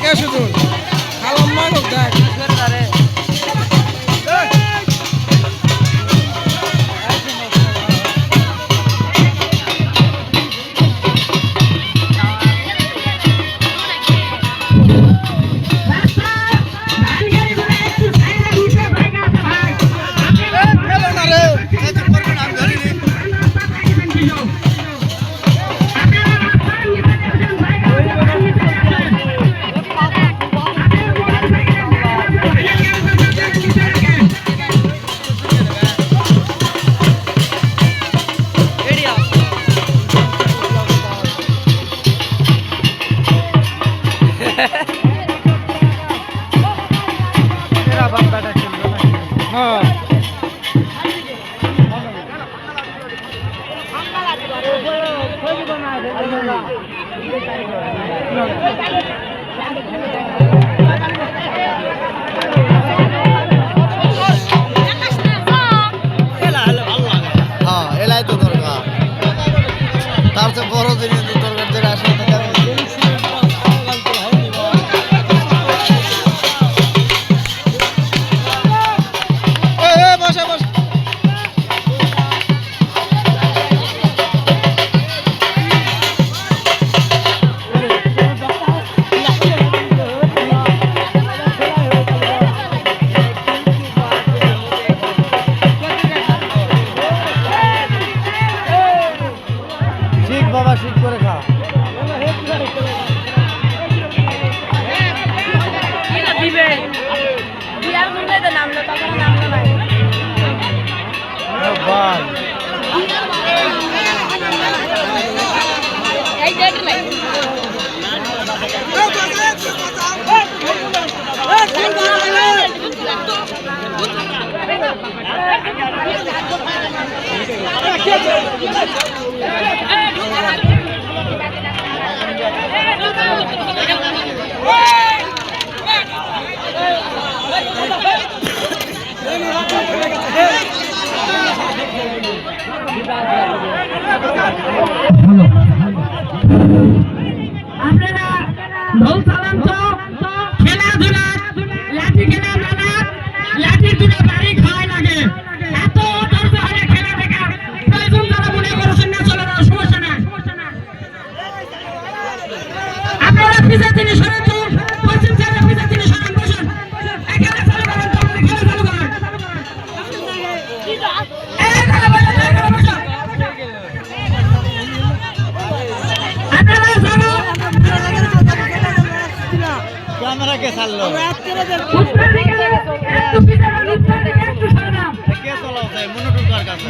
কে শুধু খালাম মানুষ দেখ এলাই তো দরকার তার চেয়ে বড় জিনিস দরকার যেটা আসলে বসে বসে বাবা শীত করে খা দিবে বিয়ার করলে তো নামলো তখন নামলো না এই দেখ লাই আপনারা ঢোল চালান তো খেলাধুলা লাঠি খেলা মেলা লাঠির দুটো বাড়ি খাওয়াই লাগে এত ধৈর্য হলে খেলা দেখা প্রয়োজন তারা মনে করছেন না চলে না সমস্যা নাই আপনারা পিছা তিনি সরেন তো পশ্চিম সাইডে পিছা তিনি সরেন বসুন এখানে চালু করেন তো খেলা চালু করেন ক্যামেরা কে ছাড়লো কে চলাও যায় মনোটুকার কাছে